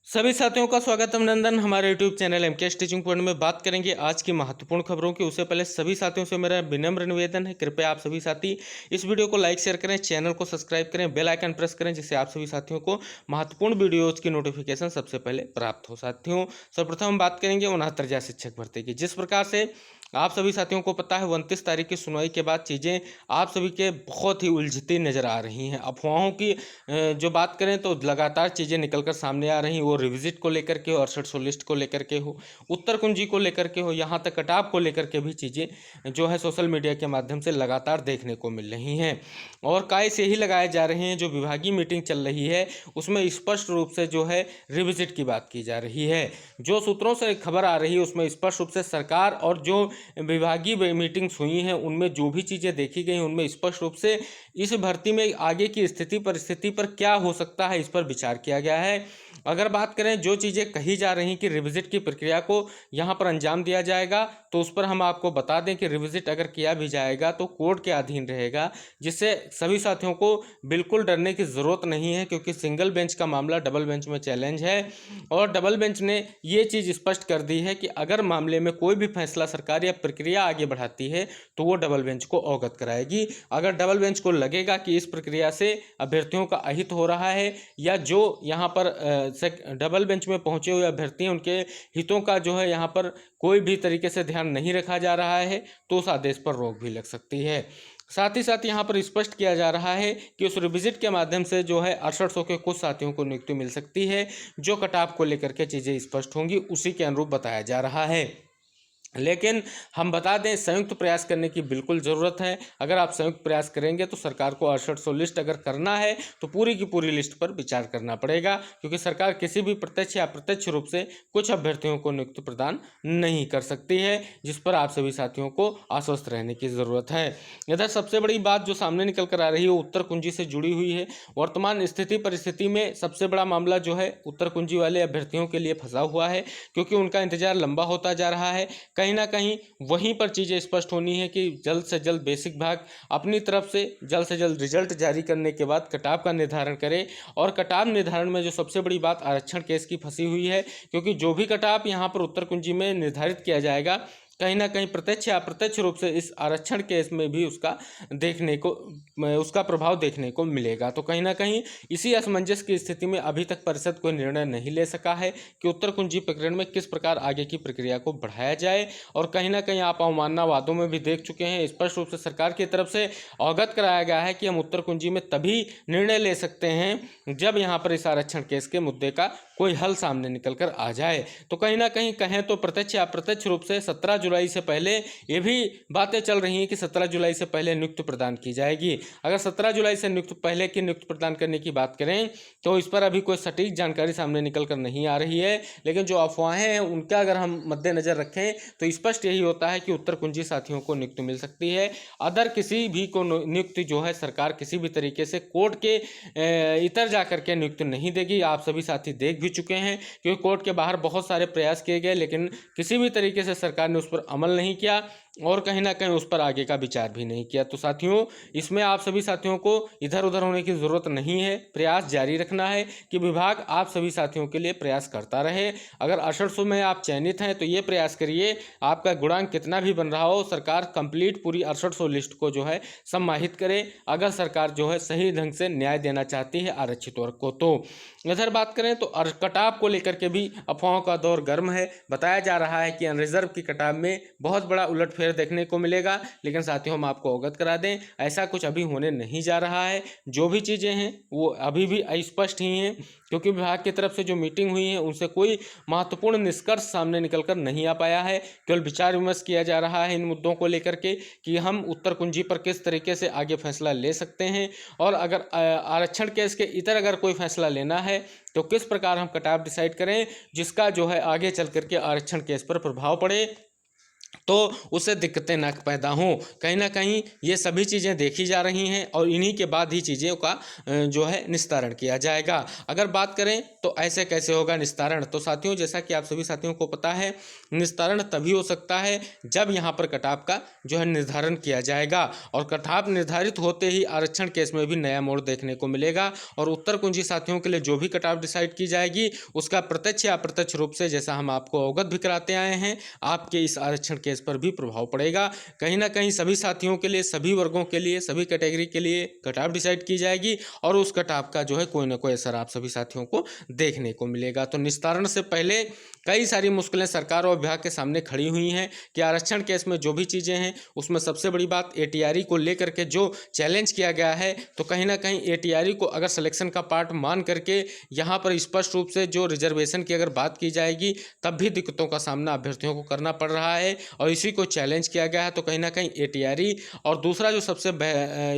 सभी साथियों का स्वागत अभिनंदन हमारे यूट्यूब चैनल एम के टीचिंग पॉइंट में बात करेंगे आज की महत्वपूर्ण खबरों की। उससे पहले सभी साथियों से मेरा विनम्र निवेदन है, कृपया आप सभी साथी इस वीडियो को लाइक शेयर करें, चैनल को सब्सक्राइब करें, बेल आइकन प्रेस करें, जिससे आप सभी साथियों को महत्वपूर्ण वीडियोज की नोटिफिकेशन सबसे पहले प्राप्त हो। साथियों, सर्वप्रथम हम बात करेंगे 69 शिक्षक भर्ती की। जिस प्रकार से आप सभी साथियों को पता है 29 तारीख की सुनवाई के बाद चीज़ें आप सभी के बहुत ही उलझती नजर आ रही हैं। अफवाहों की जो बात करें तो लगातार चीज़ें निकलकर सामने आ रही हैं। वो रिविजिट को लेकर के हो, 6800 लिस्ट को लेकर के हो, उत्तर कुंजी को लेकर के हो, यहाँ तक कटाव को लेकर के भी चीज़ें जो है सोशल मीडिया के माध्यम से लगातार देखने को मिल रही हैं। और काय से ही लगाए जा रहे हैं। जो विभागीय मीटिंग चल रही है उसमें स्पष्ट रूप से जो है रिविजिट की बात की जा रही है। जो सूत्रों से खबर आ रही है उसमें स्पष्ट रूप से सरकार और जो विभागीय मीटिंग्स हुई हैं उनमें जो भी चीज़ें देखी गई उनमें स्पष्ट रूप से इस भर्ती में आगे की स्थिति परिस्थिति पर क्या हो सकता है इस पर विचार किया गया है। अगर बात करें जो चीज़ें कही जा रही कि रिविजिट की प्रक्रिया को यहाँ पर अंजाम दिया जाएगा, तो उस पर हम आपको बता दें कि रिविजिट अगर किया भी जाएगा तो कोर्ट के अधीन रहेगा, जिससे सभी साथियों को बिल्कुल डरने की ज़रूरत नहीं है, क्योंकि सिंगल बेंच का मामला डबल बेंच में चैलेंज है। और डबल बेंच ने ये चीज़ स्पष्ट कर दी है कि अगर मामले में कोई भी फैसला सरकार या प्रक्रिया आगे बढ़ाती है तो वो डबल बेंच को अवगत कराएगी। अगर डबल बेंच को लगेगा कि इस प्रक्रिया से अभ्यर्थियों का अहित हो रहा है या जो यहाँ पर डबल बेंच में पहुंचे हुए अभ्यर्थी हैं उनके हितों का जो है यहाँ पर कोई भी तरीके से ध्यान नहीं रखा जा रहा है, तो उस आदेश पर रोक भी लग सकती है। साथ ही साथ यहाँ पर स्पष्ट किया जा रहा है कि उस रिविजिट के माध्यम से जो है 6800 के कुछ साथियों को नियुक्ति मिल सकती है। जो कटाव को लेकर के चीज़ें स्पष्ट होंगी उसी के अनुरूप बताया जा रहा है। लेकिन हम बता दें संयुक्त प्रयास करने की बिल्कुल ज़रूरत है। अगर आप संयुक्त प्रयास करेंगे तो सरकार को 6800 लिस्ट अगर करना है तो पूरी की पूरी लिस्ट पर विचार करना पड़ेगा, क्योंकि सरकार किसी भी प्रत्यक्ष या अप्रत्यक्ष रूप से कुछ अभ्यर्थियों को नियुक्ति प्रदान नहीं कर सकती है, जिस पर आप सभी साथियों को आश्वस्त रहने की ज़रूरत है। इधर सबसे बड़ी बात जो सामने निकल कर आ रही है वो उत्तर कुंजी से जुड़ी हुई है। वर्तमान स्थिति परिस्थिति में सबसे बड़ा मामला जो है उत्तर कुंजी वाले अभ्यर्थियों के लिए फंसा हुआ है, क्योंकि उनका इंतजार लंबा होता जा रहा है। कहीं ना कहीं वहीं पर चीज़ें स्पष्ट होनी है कि जल्द से जल्द बेसिक भाग अपनी तरफ से जल्द रिजल्ट जारी करने के बाद कटाव का निर्धारण करे। और कटाव निर्धारण में जो सबसे बड़ी बात आरक्षण केस की फंसी हुई है, क्योंकि जो भी कटाव यहाँ पर उत्तर कुंजी में निर्धारित किया जाएगा कहीं ना कहीं प्रत्यक्ष या अप्रत्यक्ष रूप से इस आरक्षण केस में भी उसका प्रभाव देखने को मिलेगा। तो कहीं ना कहीं इसी असमंजस की स्थिति में अभी तक परिषद कोई निर्णय नहीं ले सका है कि उत्तर कुंजी प्रकरण में किस प्रकार आगे की प्रक्रिया को बढ़ाया जाए। और कहीं ना कहीं आप अवमानना वादों में भी देख चुके हैं, स्पष्ट रूप से सरकार की तरफ से अवगत कराया गया है कि हम उत्तर कुंजी में तभी निर्णय ले सकते हैं जब यहाँ पर इस आरक्षण केस के मुद्दे का कोई हल सामने निकल कर आ जाए। तो कहीं ना कहीं कहें तो प्रत्यक्ष या अप्रत्यक्ष रूप से 17 जुलाई से पहले ये भी बातें चल रही हैं कि 17 जुलाई से पहले नियुक्ति प्रदान की जाएगी। अगर 17 जुलाई से पहले की नियुक्ति प्रदान करने की बात करें तो इस पर अभी कोई सटीक जानकारी सामने निकल कर नहीं आ रही है, लेकिन जो अफवाहें हैं उनका अगर हम मद्देनजर रखें तो स्पष्ट यही होता है कि उत्तर कुंजी साथियों को नियुक्ति मिल सकती है। अदर किसी भी को नियुक्ति जो है सरकार किसी भी तरीके से कोर्ट के इतर जा करके नियुक्ति नहीं देगी। आप सभी साथी देख भी चुके हैं, क्योंकि कोर्ट के बाहर बहुत सारे प्रयास किए गए लेकिन किसी भी तरीके से सरकार ने उस पर अमल नहीं किया और कहीं ना कहीं उस पर आगे का विचार भी नहीं किया। तो साथियों, इसमें आप सभी साथियों को इधर उधर होने की ज़रूरत नहीं है। प्रयास जारी रखना है कि विभाग आप सभी साथियों के लिए प्रयास करता रहे। अगर 6800 में आप चयनित हैं तो ये प्रयास करिए, आपका गुणांक कितना भी बन रहा हो सरकार कंप्लीट पूरी 6800 लिस्ट को जो है सम्मानित करे, अगर सरकार जो है सही ढंग से न्याय देना चाहती है आरक्षित वर्ग को। तो इधर बात करें तो कटाव को लेकर के भी अफवाहों का दौर गर्म है। बताया जा रहा है कि अनरिजर्व की कटाव में बहुत बड़ा उलटफेर देखने को मिलेगा, लेकिन साथियों हम आपको अवगत करा दें ऐसा कुछ अभी होने नहीं जा रहा है। जो भी चीज़ें हैं वो अभी भी अस्पष्ट ही हैं, क्योंकि विभाग की तरफ से जो मीटिंग हुई है उनसे कोई महत्वपूर्ण निष्कर्ष सामने निकलकर नहीं आ पाया है। केवल विचार विमर्श किया जा रहा है इन मुद्दों को लेकर के कि हम उत्तर कुंजी पर किस तरीके से आगे फैसला ले सकते हैं, और अगर आरक्षण केस के इतर अगर कोई फैसला लेना है तो किस प्रकार हम कटाव डिसाइड करें जिसका जो है आगे चल करके आरक्षण केस पर प्रभाव पड़े। तो उससे दिक्कतें ना पैदा हों। कहीं न कहीं ये सभी चीज़ें देखी जा रही हैं और इन्हीं के बाद ही चीज़ों का जो है निस्तारण किया जाएगा। अगर बात करें तो ऐसे कैसे होगा निस्तारण, तो साथियों जैसा कि आप सभी साथियों को पता है, निस्तारण तभी हो सकता है जब यहाँ पर कटाव का जो है निर्धारण किया जाएगा, और कटाव निर्धारित होते ही आरक्षण केस में भी नया मोड़ देखने को मिलेगा। और उत्तर कुंजी साथियों के लिए जो भी कटाव डिसाइड की जाएगी उसका प्रत्यक्ष या अप्रत्यक्ष रूप से, जैसा हम आपको अवगत भी कराते आए हैं, आपके इस आरक्षण केस पर भी प्रभाव पड़ेगा। कहीं ना कहीं सभी साथियों के लिए, सभी वर्गों के लिए, सभी कैटेगरी के लिए कटाव डिसाइड की जाएगी और उस कटाव का जो है कोई ना कोई असर आप सभी साथियों को देखने को मिलेगा। तो निस्तारण से पहले कई सारी मुश्किलें सरकार और विभाग के सामने खड़ी हुई हैं कि आरक्षण केस में जो भी चीज़ें हैं उसमें सबसे बड़ी बात एटीआरई को लेकर के जो चैलेंज किया गया है, तो कहीं ना कहीं एटीआरई को अगर सिलेक्शन का पार्ट मान करके यहाँ पर स्पष्ट रूप से जो रिजर्वेशन की अगर बात की जाएगी तब भी दिक्कतों का सामना अभ्यर्थियों को करना पड़ रहा है और इसी को चैलेंज किया गया है। तो कहीं ना कहीं एटीआरई, और दूसरा जो सबसे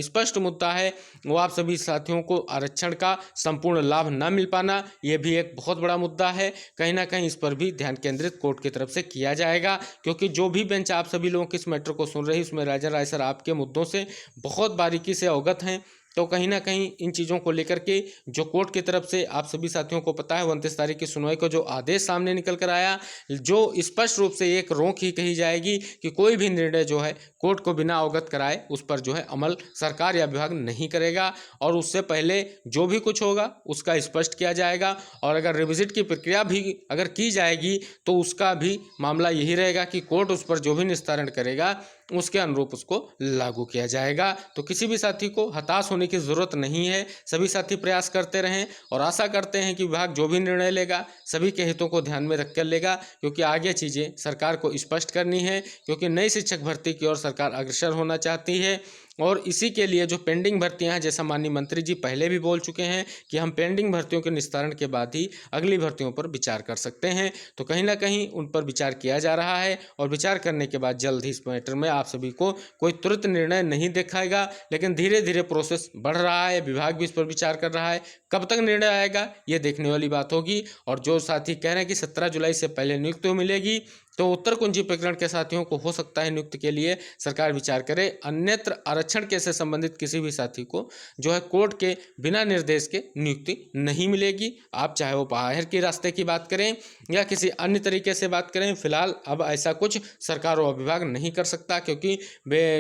स्पष्ट मुद्दा है वो आप सभी साथियों को आरक्षण का संपूर्ण लाभ न मिल पाना, ये भी एक बहुत बड़ा मुद्दा है। कहीं ना कहीं इस पर भी ध्यान केंद्रित कोर्ट की तरफ से किया जाएगा, क्योंकि जो भी बेंच आप सभी लोगों की इस मैटर को सुन रही है उसमें राजा राय सर आपके मुद्दों से बहुत बारीकी से अवगत हैं। तो कहीं ना कहीं इन चीज़ों को लेकर के जो कोर्ट की तरफ से आप सभी साथियों को पता है 29 तारीख की सुनवाई को जो आदेश सामने निकल कर आया, जो स्पष्ट रूप से एक रोक ही कही जाएगी कि कोई भी निर्णय जो है कोर्ट को बिना अवगत कराए उस पर जो है अमल सरकार या विभाग नहीं करेगा, और उससे पहले जो भी कुछ होगा उसका स्पष्ट किया जाएगा। और अगर रिविजिट की प्रक्रिया भी अगर की जाएगी तो उसका भी मामला यही रहेगा कि कोर्ट उस पर जो भी निस्तारण करेगा उसके अनुरूप उसको लागू किया जाएगा। तो किसी भी साथी को हताश होने की ज़रूरत नहीं है, सभी साथी प्रयास करते रहें और आशा करते हैं कि विभाग जो भी निर्णय लेगा सभी के हितों को ध्यान में रखकर लेगा, क्योंकि आगे चीज़ें सरकार को स्पष्ट करनी है, क्योंकि नई शिक्षक भर्ती की ओर सरकार अग्रसर होना चाहती है। और इसी के लिए जो पेंडिंग भर्तियां हैं, जैसा माननीय मंत्री जी पहले भी बोल चुके हैं कि हम पेंडिंग भर्तियों के निस्तारण के बाद ही अगली भर्तियों पर विचार कर सकते हैं, तो कहीं ना कहीं उन पर विचार किया जा रहा है और विचार करने के बाद जल्द ही इस मैटर में आप सभी को कोई तुरंत निर्णय नहीं दिखाएगा, लेकिन धीरे धीरे प्रोसेस बढ़ रहा है, विभाग भी इस पर विचार कर रहा है। कब तक निर्णय आएगा ये देखने वाली बात होगी। और जो साथी कह रहे हैं कि 17 जुलाई से पहले नियुक्ति मिलेगी, तो उत्तर कुंजी प्रकरण के साथियों को हो सकता है नियुक्ति के लिए सरकार विचार करे, अन्यत्र आरक्षण के से संबंधित किसी भी साथी को जो है कोर्ट के बिना निर्देश के नियुक्ति नहीं मिलेगी। आप चाहे वो बाहर के रास्ते की बात करें या किसी अन्य तरीके से बात करें, फिलहाल अब ऐसा कुछ सरकार और विभाग नहीं कर सकता, क्योंकि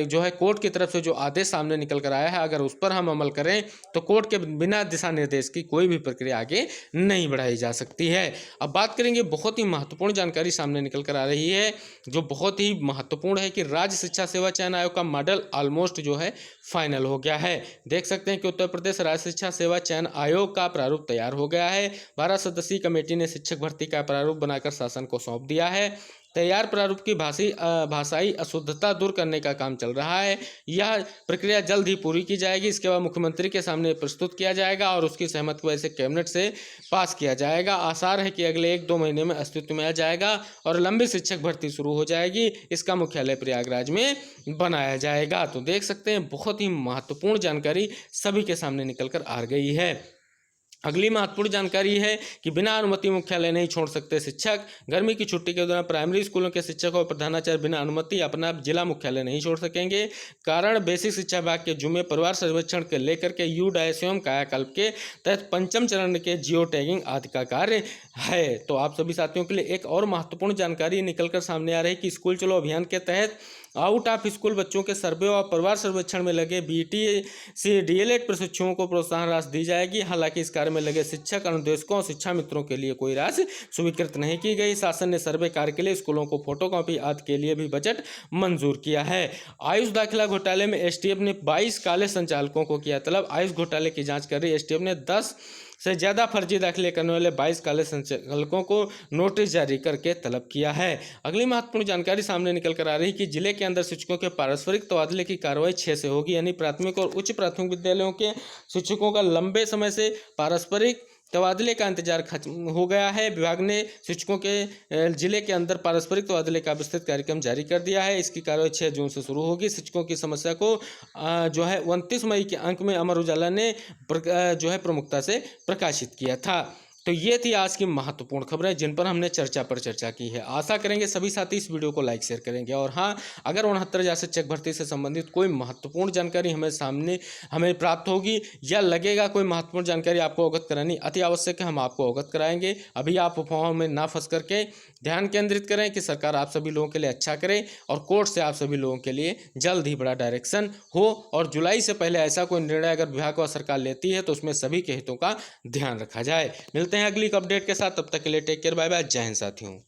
जो है कोर्ट की तरफ से जो आदेश सामने निकल कर आया है अगर उस पर हम अमल करें तो कोर्ट के बिना दिशा निर्देश की कोई भी प्रक्रिया आगे नहीं बढ़ाई जा सकती है। अब बात करेंगे, बहुत ही महत्वपूर्ण जानकारी सामने निकल कर आ रही है जो बहुत ही महत्वपूर्ण है कि राज्य शिक्षा सेवा चयन आयोग का मॉडल ऑलमोस्ट जो है फाइनल हो गया है। देख सकते हैं कि उत्तर प्रदेश राज्य शिक्षा सेवा चयन आयोग का प्रारूप तैयार हो गया है। 12 सदस्यीय कमेटी ने शिक्षक भर्ती का प्रारूप बनाकर शासन को सौंप दिया है। तैयार प्रारूप की भाषाई अशुद्धता दूर करने का काम चल रहा है। यह प्रक्रिया जल्द ही पूरी की जाएगी। इसके बाद मुख्यमंत्री के सामने प्रस्तुत किया जाएगा और उसकी सहमति की वजह से कैबिनेट से पास किया जाएगा। आसार है कि अगले 1-2 महीने में अस्तित्व में आ जाएगा और लंबी शिक्षक भर्ती शुरू हो जाएगी। इसका मुख्यालय प्रयागराज में बनाया जाएगा। तो देख सकते हैं बहुत ही महत्वपूर्ण जानकारी सभी के सामने निकल कर आ गई है। अगली महत्वपूर्ण जानकारी है कि बिना अनुमति मुख्यालय नहीं छोड़ सकते शिक्षक। गर्मी की छुट्टी के दौरान प्राइमरी स्कूलों के शिक्षक और प्रधानाचार्य बिना अनुमति अपना जिला मुख्यालय नहीं छोड़ सकेंगे। कारण बेसिक शिक्षा विभाग के जुम्मे परिवार सर्वेक्षण के लेकर के यूडायसियम कायाकल्प के तहत 5वें चरण के जियो टैगिंग आदि का कार्य है। तो आप सभी साथियों के लिए एक और महत्वपूर्ण जानकारी निकलकर सामने आ रही है कि स्कूल चलो अभियान के तहत आउट ऑफ स्कूल बच्चों के सर्वे और परिवार सर्वेक्षण में लगे बीटी से डीएलएड प्रशिक्षुओं को प्रोत्साहन राशि दी जाएगी। हालांकि इस कार्य में लगे शिक्षक, अनुदेशकों और शिक्षा मित्रों के लिए कोई राशि स्वीकृत नहीं की गई। शासन ने सर्वे कार्य के लिए स्कूलों को फोटोकॉपी आदि के लिए भी बजट मंजूर किया है। आयुष दाखिला घोटाले में एसटीएफ ने 22 काले संचालकों को किया तलब। आयुष घोटाले की जाँच कर रही एसटीएफ ने 10 से ज़्यादा फर्जी दाखिले करने वाले 22 काले संचालकों को नोटिस जारी करके तलब किया है। अगली महत्वपूर्ण जानकारी सामने निकल कर आ रही है कि जिले के अंदर शिक्षकों के पारस्परिक तबादले की कार्रवाई 6 से होगी, यानी प्राथमिक और उच्च प्राथमिक विद्यालयों के शिक्षकों का लंबे समय से पारस्परिक तबादले का इंतजार खत्म हो गया है। विभाग ने शिक्षकों के जिले के अंदर पारस्परिक तबादले का विस्तृत कार्यक्रम जारी कर दिया है। इसकी कार्रवाई 6 जून से शुरू होगी। शिक्षकों की समस्या को जो है 29 मई के अंक में अमर उजाला ने जो है प्रमुखता से प्रकाशित किया था। तो ये थी आज की महत्वपूर्ण खबरें जिन पर हमने चर्चा की है। आशा करेंगे सभी साथी इस वीडियो को लाइक शेयर करेंगे। और हाँ, अगर 69,000 शिक्षक भर्ती से संबंधित कोई महत्वपूर्ण जानकारी हमें प्राप्त होगी या लगेगा कोई महत्वपूर्ण जानकारी आपको अवगत करानी अति आवश्यक है, हम आपको अवगत कराएंगे। अभी आप अफवाहों में ना फंस करके ध्यान केंद्रित करें कि सरकार आप सभी लोगों के लिए अच्छा करे और कोर्ट से आप सभी लोगों के लिए जल्द ही बड़ा डायरेक्शन हो। और जुलाई से पहले ऐसा कोई निर्णय अगर विभाग व सरकार लेती है तो उसमें सभी के हितों का ध्यान रखा जाए। मिलते हैं अगली अपडेट के साथ, तब तक के लिए टेक केयर, बाय बाय, जय हिंद साथियों।